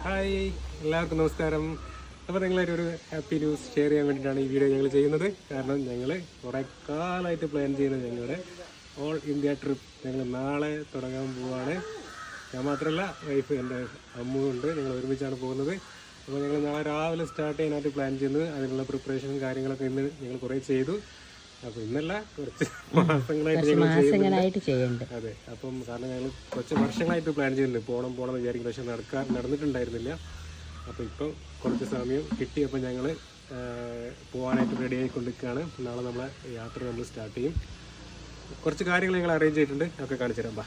Hi, എല്ലാവർക്കും നമസ്കാരം. അപ്പോൾ നിങ്ങളൊരു ഹാപ്പി ന്യൂസ് ഷെയർ ചെയ്യാൻ വേണ്ടിയിട്ടാണ് ഈ വീഡിയോ ഞങ്ങൾ ചെയ്യുന്നത്. കാരണം ഞങ്ങൾ കുറേ കാലമായിട്ട് പ്ലാൻ ചെയ്യുന്നത് ഞങ്ങളുടെ ഓൾ ഇന്ത്യ ട്രിപ്പ് ഞങ്ങൾ നാളെ തുടങ്ങാൻ പോവുകയാണ്. ഞാൻ മാത്രമല്ല, വൈഫ് എൻ്റെ അമ്മുണ്ട്. ഞങ്ങൾ ഒരുമിച്ചാണ് പോകുന്നത്. അപ്പോൾ ഞങ്ങൾ നാളെ രാവിലെ സ്റ്റാർട്ട് ചെയ്യാനായിട്ട് പ്ലാൻ ചെയ്യുന്നത്. അതിനുള്ള പ്രിപ്പറേഷനും കാര്യങ്ങളൊക്കെ ഇന്ന് ഞങ്ങൾ കുറേ ചെയ്തു. അപ്പോൾ ഇന്നല്ല, കുറച്ച് മാസങ്ങളായിട്ട് ചെയ്യുന്നുണ്ട്. അതെ, അപ്പം കാരണം ഞങ്ങൾ കുറച്ച് വർഷങ്ങളായിട്ട് പ്ലാൻ ചെയ്യുന്നുണ്ട്. പോകണം വിചാരിക്കും, പക്ഷെ നടന്നിട്ടുണ്ടായിരുന്നില്ല. അപ്പോൾ ഇപ്പം കുറച്ച് സമയം കിട്ടിയപ്പോൾ ഞങ്ങൾ പോകാനായിട്ട് റെഡി ആയിക്കൊണ്ടിരിക്കുകയാണ്. നാളെ നമ്മളെ യാത്ര നമ്മൾ സ്റ്റാർട്ട് ചെയ്യും. കുറച്ച് കാര്യങ്ങൾ ഞങ്ങൾ അറേഞ്ച് ചെയ്തിട്ടുണ്ട്, ഒക്കെ കാണിച്ചു തരാം.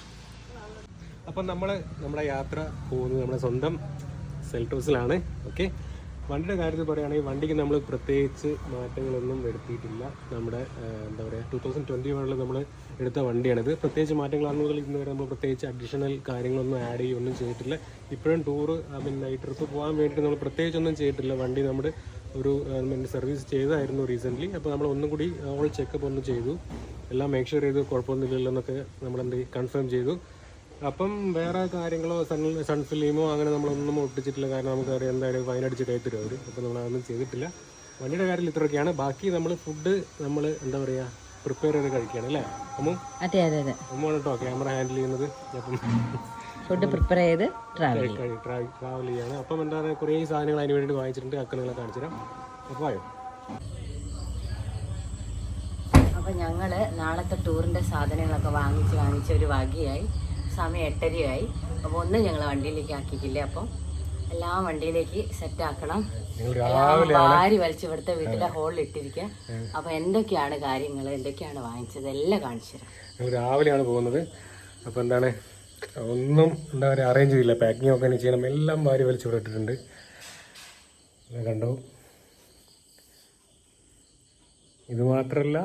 അപ്പം നമ്മുടെ യാത്ര പോകുന്നത് നമ്മുടെ സ്വന്തം സെൽട്ടോസിലാണ്. ഓക്കെ, വണ്ടിയുടെ കാര്യത്തിൽ പറയുകയാണെങ്കിൽ വണ്ടിക്ക് നമ്മൾ പ്രത്യേകിച്ച് മാറ്റങ്ങളൊന്നും വരുത്തിയിട്ടില്ല. നമ്മുടെ എന്താ പറയുക, 2021 നമ്മൾ എടുത്ത വണ്ടിയാണിത്. പ്രത്യേകിച്ച് മാറ്റങ്ങളാണെന്നുകൾ ഇന്ന് വരെ നമ്മൾ പ്രത്യേകിച്ച് അഡീഷണൽ കാര്യങ്ങളൊന്നും ആഡ് ചെയ്യുകയൊന്നും ചെയ്തിട്ടില്ല. ഇപ്പോഴും ടൂറ് ഈ ട്രിപ്പ് പോകാൻ വേണ്ടിയിട്ട് നമ്മൾ പ്രത്യേകിച്ചൊന്നും ചെയ്തിട്ടില്ല. വണ്ടി നമ്മുടെ ഒരു സർവീസ് ചെയ്തായിരുന്നു റീസെൻ്റ്ലി. അപ്പോൾ നമ്മൾ ഒന്നും കൂടി ഓൾ ചെക്കപ്പ് ഒന്ന് ചെയ്തു, എല്ലാം മേക്ക് ഷുവർ ചെയ്തു, കുഴപ്പമൊന്നുമില്ലല്ലോ എന്നൊക്കെ നമ്മളെന്ത് കൺഫേം ചെയ്തു. അപ്പം വേറെ കാര്യങ്ങളോ സൺഫിലിമോ അങ്ങനെ നമ്മളൊന്നും ഒട്ടിച്ചിട്ടില്ല. കാരണം നമുക്കറിയാം എന്തായാലും ഫൈനടിച്ച് കയറ്റി തരും അവർ. അപ്പോൾ നമ്മളതൊന്നും ചെയ്തിട്ടില്ല. വണ്ടിയുടെ കാര്യത്തിൽ ഇത്രയൊക്കെയാണ്. ബാക്കി നമ്മൾ ഫുഡ് നമ്മൾ എന്താ പറയുക, പ്രിപ്പയർ ചെയ്ത് കഴിക്കുകയാണ് അല്ലേ അമ്മു? അതെ അമ്മുമാണ് കേട്ടോ ക്യാമറ ഹാൻഡിൽ ചെയ്യുന്നത്. അപ്പം ഫുഡ് പ്രിപ്പയർ ചെയ്ത് ട്രാവൽ ചെയ്യാണ്. അപ്പം എന്താണ് കുറേ സാധനങ്ങൾ അതിന് വേണ്ടിയിട്ട് വാങ്ങിച്ചിട്ടുണ്ട്. അക്കണങ്ങളെ കാണിച്ചു തരാം. അപ്പോൾ ആയോ. അപ്പോൾ ഞങ്ങൾ നാളത്തെ ടൂറിൻ്റെ സാധനങ്ങളൊക്കെ വാങ്ങിച്ച് ഒരു വകയായി. സമയം 8:30 അപ്പോൾ ഒന്നും ഞങ്ങൾ വണ്ടിയിലേക്ക് ആക്കിയിട്ടില്ല. അപ്പം എല്ലാം വണ്ടിയിലേക്ക് സെറ്റ് ആക്കണം. ഭാരി വലിച്ച് ഇവിടുത്തെ വീട്ടിലെ ഹോളിൽ ഇട്ടിരിക്കുക. അപ്പോൾ എന്തൊക്കെയാണ് കാര്യങ്ങൾ, എന്തൊക്കെയാണ് വാങ്ങിച്ചത് എല്ലാം കാണിച്ചു തരാം. രാവിലെയാണ് പോകുന്നത്. അപ്പോൾ എന്താണ് ഒന്നും എന്താ പറയുക അറേഞ്ച് ചെയ്യില്ല. പാക്കിംഗ് ഒക്കെ ചെയ്യണം. എല്ലാം ഭാരി വലിച്ച് ഇവിടെ ഇട്ടിട്ടുണ്ട്. കണ്ടോ, ഇത് മാത്രമല്ല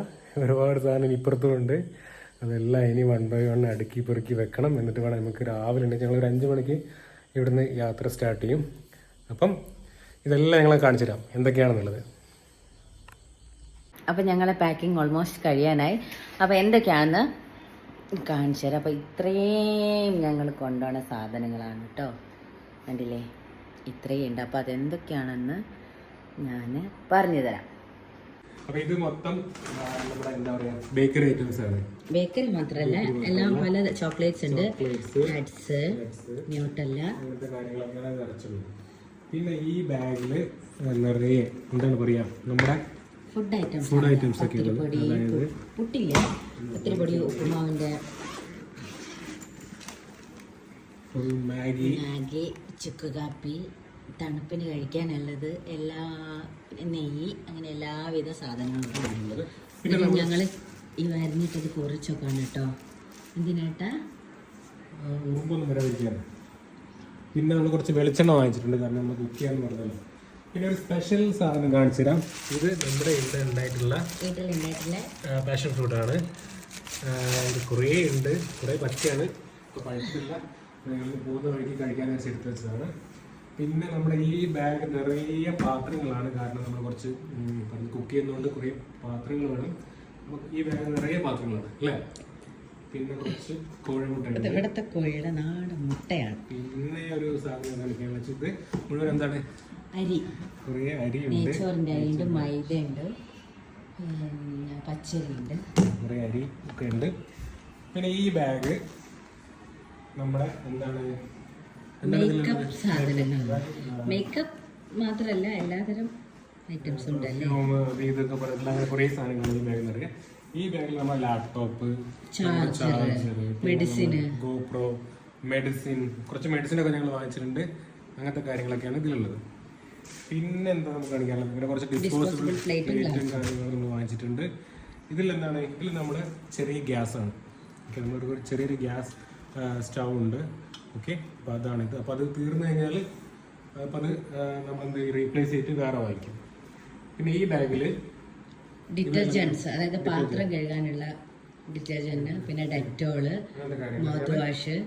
ഒരുപാട് സാധനം ഇപ്പുറത്തുമുണ്ട്. അതെല്ലാം ഇനി 1 by 1 അടുക്കി പെറുക്കി വെക്കണം. എന്നിട്ട് വേണം നമുക്ക് രാവിലെ ഉണ്ടെങ്കിൽ ഞങ്ങളൊരു 5 മണിക്ക് ഇവിടുന്ന് യാത്ര സ്റ്റാർട്ട് ചെയ്യും. അപ്പം ഇതെല്ലാം ഞങ്ങളെ കാണിച്ചു തരാം എന്തൊക്കെയാണെന്നുള്ളത്. അപ്പം ഞങ്ങളെ പാക്കിംഗ് ഓൾമോസ്റ്റ് കഴിയാനായി. അപ്പോൾ എന്തൊക്കെയാണെന്ന് കാണിച്ചു തരാം. അപ്പോൾ ഇത്രയും ഞങ്ങൾ കൊണ്ടുപോകുന്ന സാധനങ്ങളാണ് കേട്ടോ, കണ്ടില്ലേ, ഇത്രയും ഉണ്ട്. അപ്പോൾ അതെന്തൊക്കെയാണെന്ന് ഞാൻ പറഞ്ഞു തരാം. അപ്പോൾ ഇത് മൊത്തം നമ്മുടെ എന്താ പറയുക ബേക്കറി ഐറ്റംസ് ആണ്. ബേക്കറി മാത്രമല്ല, എല്ലാം പല ചോക്ലേറ്റ്സ് ഉണ്ട്, നട്ട്സ്, ന്യൂട്ടല്ല, അങ്ങനത്തെ കാര്യങ്ങളൊക്കെയാണ് നിറച്ചുള്ളത്. പിന്നെ ഈ ബാഗിൽ നിറയെ എന്താണ് പറയുക നമ്മുടെ ഫുഡ് ഐറ്റംസ് ഒക്കെ ഉള്ളത്. അതായത് പുട്ടില്ല, ഒത്തിരി പൊടി, ഉപ്പുമാവിൻ്റെ, മാഗി, ചുക്ക് കാപ്പി, തണുപ്പിന് കഴിക്കാനുള്ളത്, എല്ലാ നെയ്യ്, അങ്ങനെ എല്ലാവിധ സാധനങ്ങളും ഉണ്ട്. പിന്നെ ഞങ്ങൾ ഈ വരഞ്ഞിട്ടത് കുറച്ചൊക്കെയാണ് കേട്ടോ. എന്തിനാട്ടാ ഉറുമ്പൊന്നും വരാതിരിക്കാറ്. പിന്നെ നമ്മൾ കുറച്ച് വെളിച്ചെണ്ണ വാങ്ങിച്ചിട്ടുണ്ട്, കാരണം നമ്മൾ കുക്ക് ചെയ്യാന്ന് പറഞ്ഞല്ലോ. പിന്നെ ഒരു സ്പെഷ്യൽ സാധനം കാണിച്ചു തരാം. ഇത് നമ്മുടെ വീട്ടിലുണ്ടായിട്ടുള്ള പാഷൻ ഫ്രൂട്ടാണ്. ഇത് കുറേ ഉണ്ട്, കുറേ പച്ചയാണ്, ഇപ്പോൾ പഴുത്തില്ല. ഞങ്ങൾ പോകുന്ന വഴിക്ക് കഴിക്കാനായിട്ട് എടുത്ത് വെച്ചതാണ്. പിന്നെ നമ്മുടെ ഈ ബാഗ് നിറയെ പാത്രങ്ങളാണ്. കാരണം നമ്മൾ കുറച്ച് കുക്ക് ചെയ്യുന്നതുകൊണ്ട് കുറേ പാത്രങ്ങൾ വേണം. നമുക്ക് ഈ ബാഗ് നിറയെ പാത്രങ്ങളാണ് അല്ലേ. പിന്നെ കുറച്ച് കോഴിമുട്ട, ഇവിടുത്തെ കോഴിയുടെ നാടൻ മുട്ടയാണ്. പിന്നെ ഒരു സാധനം കാണിക്കാൻ വെച്ചത് മുഴുവൻ എന്താണ്, അരി. കുറേ അരിയുണ്ട്, നെയ്ച്ചോറിൻ്റെ അരിയുണ്ട്, മൈദയുണ്ട്, പച്ചരിയുണ്ട്, കുറേ അരി ഒക്കെ ഉണ്ട്. പിന്നെ ഈ ബാഗ് നമ്മുടെ എന്താണ് മേക്കപ്പ് സാധനങ്ങൾ. മേക്കപ്പ് മാത്രമല്ല എല്ലാതരം ഐറ്റംസ് ഉണ്ടല്ലേ. ഇതൊക്കെ പറഞ്ഞിട്ടുള്ള കുറേ സാധനങ്ങൾ ഈ ബാഗിൽ നിറയെ. ഈ ബാഗിൽ നമ്മൾ ലാപ്ടോപ്പ്, ചാർജർ, മെഡിസിന്, ഗോപ്രോ, കുറച്ച് മെഡിസിനൊക്കെ ഞങ്ങൾ വാങ്ങിച്ചിട്ടുണ്ട്. അങ്ങനത്തെ കാര്യങ്ങളൊക്കെയാണ് ഇതിലുള്ളത്. പിന്നെ എന്താ നമുക്ക് കാണിക്കാനുള്ളത്, പിന്നെ കുറച്ച് ഡിസ്പോസിബിൾ പ്ലേറ്റും കാര്യങ്ങളും നമ്മൾ വാങ്ങിച്ചിട്ടുണ്ട്. ഇതിലെന്താണ്, ഇതിൽ നമ്മുടെ ചെറിയ ഗ്യാസാണ്. ഓക്കെ, നമ്മളൊരു ചെറിയൊരു ഗ്യാസ് സ്റ്റൗ ഉണ്ട്. ഓക്കെ, അപ്പോൾ അതാണിത്. അപ്പോൾ അത് തീർന്നു കഴിഞ്ഞാൽ അപ്പോൾ അത് നമ്മളെന്ത് റീപ്ലേസ് ചെയ്തിട്ട് വേറെ വാങ്ങിക്കും. പിന്നെ ഈ ബാഗിൽ ഡിറ്റർജൻസ്, അതായത് പാത്രം കഴുകാനുള്ള ഡിറ്റർജൻറ്റ്, പിന്നെ Dettol, mouth wash,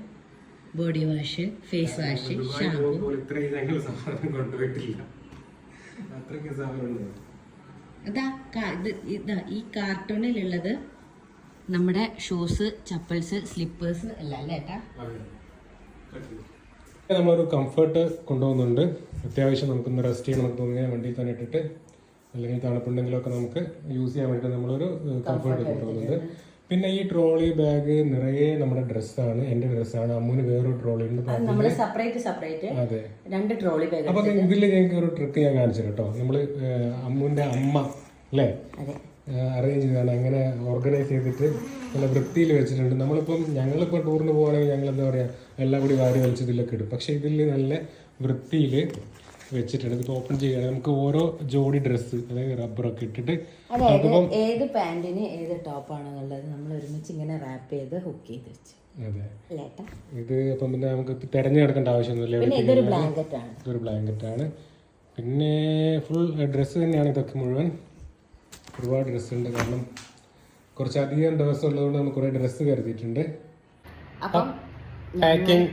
body wash, face wash, shampoo. ഇത്രയും ഞങ്ങൾ സാധനം കൊണ്ടുപോയിട്ടില്ല, അത്രയ്ക്ക് സാധനം. ഇതാ ഈ കാർട്ടൂണിലുള്ളത് നമ്മുടെ ഷൂസ്, ചപ്പൽസ്, സ്ലിപ്പേഴ്സ് എല്ലാം അല്ലേ ഏട്ടാ. നമ്മളൊരു കംഫർട്ട് കൊണ്ടുപോകുന്നുണ്ട്. അത്യാവശ്യം നമുക്കൊന്ന് റെസ്റ്റ് ചെയ്യണം നമുക്ക് തോന്നിയാൽ വണ്ടിയിൽ തന്നെ ഇട്ടിട്ട്, അല്ലെങ്കിൽ തണുപ്പുണ്ടെങ്കിലൊക്കെ നമുക്ക് യൂസ് ചെയ്യാൻ വേണ്ടിയിട്ട് നമ്മളൊരു കംഫർട്ട് കൊണ്ടുപോകുന്നുണ്ട്. പിന്നെ ഈ ട്രോളി ബാഗ് നിറയെ നമ്മുടെ ഡ്രസ്സാണ്, എൻ്റെ ഡ്രസ്സാണ്. അമ്മൂന് വേറൊരു ട്രോളി ഉണ്ട്. നമ്മള് സെപ്പറേറ്റ് അതെ, 2 ട്രോളി ബാഗ്. അപ്പൊ ഇതിൽ ഞങ്ങൾക്ക് ഒരു ട്രിക്ക് ഞാൻ കാണിച്ചു കേട്ടോ. നമ്മള് അമ്മൂന്റെ അമ്മ അല്ലേ അറേഞ്ച് ചെയ്താണ്, അങ്ങനെ ഓർഗനൈസ് ചെയ്തിട്ട് നല്ല വൃത്തിയിൽ വെച്ചിട്ടുണ്ട്. ഞങ്ങളിപ്പോൾ ടൂറിന് പോകുകയാണെങ്കിൽ ഞങ്ങൾ എന്താ പറയുക, എല്ലാം കൂടി വാരി വലിച്ച് ഇതിലൊക്കെ ഇടും. പക്ഷെ ഇതിൽ നല്ല വൃത്തിയിൽ വെച്ചിട്ടുണ്ട്. ഇത് ഓപ്പൺ ചെയ്യുകയാണെങ്കിൽ നമുക്ക് ഓരോ ജോഡി ഡ്രസ്സ്, അതായത് റബ്ബറൊക്കെ ഇട്ടിട്ട്, ഏത് പാന്റിന് ഏത് ടോപ്പാണെന്നുള്ളത് നമ്മൾ ഒരുമിച്ച് ഇങ്ങനെ റാപ്പ് ചെയ്ത് ഹുക്ക് ചെയ്ത് വെച്ചു. അതെ, ഇത് അപ്പം പിന്നെ നമുക്ക് തിരഞ്ഞെടുക്കേണ്ട ആവശ്യമൊന്നുമില്ല. ഇതൊരു ബ്ലാങ്കറ്റ് ആണ്. പിന്നെ ഫുൾ ഡ്രസ്സ് തന്നെയാണ് ഇതൊക്കെ മുഴുവൻ. ഒരുപാട് ഡ്രസ്സ് ഉണ്ട്, കാരണം കുറച്ചധികം ദിവസം ഉള്ളതുകൊണ്ട് നമ്മൾ കുറേ ഡ്രസ്സ് കരുതിയിട്ടുണ്ട്. പാക്കിംഗ്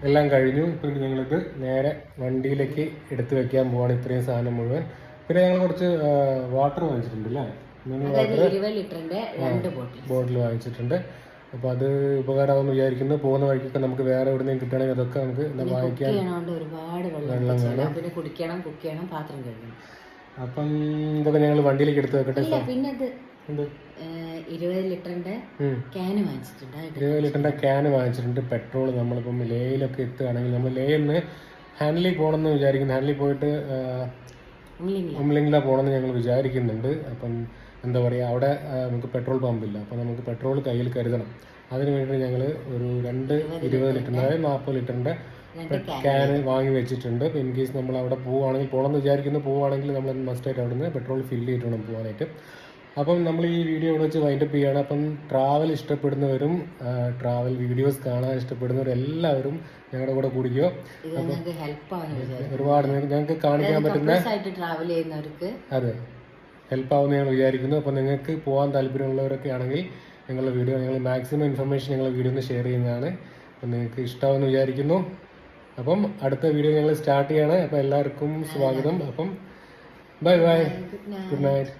എല്ലാം കഴിഞ്ഞു. ഇപ്പം ഞങ്ങളിത് നേരെ വണ്ടിയിലേക്ക് എടുത്തു വെക്കാൻ പോവാണ് ഇത്രയും സാധനം മുഴുവൻ. പിന്നെ ഞങ്ങൾ കുറച്ച് വാട്ടർ വാങ്ങിച്ചിട്ടുണ്ട് അല്ലേ, ബോട്ടിൽ വാങ്ങിച്ചിട്ടുണ്ട്. അപ്പോൾ അത് ഉപകാരമാകുമെന്ന് വിചാരിക്കുന്നു. പോകുന്ന വഴിക്കൊക്കെ നമുക്ക് വേറെ എവിടെയെങ്കിലും കിട്ടുകയാണെങ്കിൽ അതൊക്കെ നമുക്ക് വാങ്ങിക്കാൻ വെള്ളം വേണം. അപ്പം ഇതൊക്കെ ഞങ്ങൾ വണ്ടിയിലേക്ക് എടുത്ത് വെക്കട്ടെ. പിന്നെ 20 ലിറ്ററിന്റെ ക്യാന് വാങ്ങിച്ചിട്ടുണ്ട്. പെട്രോൾ നമ്മളിപ്പം ലേയിലൊക്കെ എത്തുകയാണെങ്കിൽ നമ്മൾ ലേന്ന് ഹാൻഡ്ലിൽ പോകണമെന്ന് വിചാരിക്കുന്നു. ഹാൻഡ്ലിൽ പോയിട്ട് ഉംലിംഗ്ല പോകണമെന്ന് ഞങ്ങൾ വിചാരിക്കുന്നുണ്ട്. അപ്പം എന്താ പറയുക, അവിടെ നമുക്ക് പെട്രോൾ പമ്പില്ല. അപ്പം നമുക്ക് പെട്രോൾ കയ്യിൽ കരുതണം. അതിന് വേണ്ടി ഞങ്ങൾ ഒരു 2 20 ലിറ്ററിൻ്റെ, അതായത് 40 ലിറ്ററിൻ്റെ ക്യാന് വാങ്ങി വെച്ചിട്ടുണ്ട്. ഇൻ കേസ് നമ്മൾ അവിടെ പോകണമെന്ന് വിചാരിക്കുന്നു, നമ്മൾ മസ്റ്റായിട്ട് അവിടെ നിന്ന് പെട്രോൾ ഫില്ല് ചെയ്തിട്ട് വേണം പോകാനായിട്ട്. അപ്പം നമ്മൾ ഈ വീഡിയോ ഇവിടെ വെച്ച് വൈൻഡപ്പ് ചെയ്യുകയാണ്. അപ്പം ട്രാവൽ ഇഷ്ടപ്പെടുന്നവരും ട്രാവൽ വീഡിയോസ് കാണാൻ ഇഷ്ടപ്പെടുന്നവരും എല്ലാവരും ഞങ്ങളുടെ കൂടെ കൂടിക്കോ. ഒരുപാട് ഞങ്ങൾക്ക് കാണിക്കാൻ പറ്റുന്ന അതെ ഹെൽപ്പാവുമെന്ന് ഞങ്ങൾ വിചാരിക്കുന്നു. അപ്പം നിങ്ങൾക്ക് പോകാൻ താല്പര്യമുള്ളവരൊക്കെ ആണെങ്കിൽ ഞങ്ങൾ മാക്സിമം ഇൻഫർമേഷൻ ഞങ്ങൾ വീഡിയോയിൽ ഷെയർ ചെയ്യുന്നതാണ്. അപ്പം നിങ്ങൾക്ക് ഇഷ്ടമാവുമെന്ന് വിചാരിക്കുന്നു. അപ്പം അടുത്ത വീഡിയോ ഞങ്ങൾ സ്റ്റാർട്ട് ചെയ്യാണ്. അപ്പം എല്ലാവർക്കും സ്വാഗതം. അപ്പം ബൈ, ഗുഡ് നൈറ്റ്.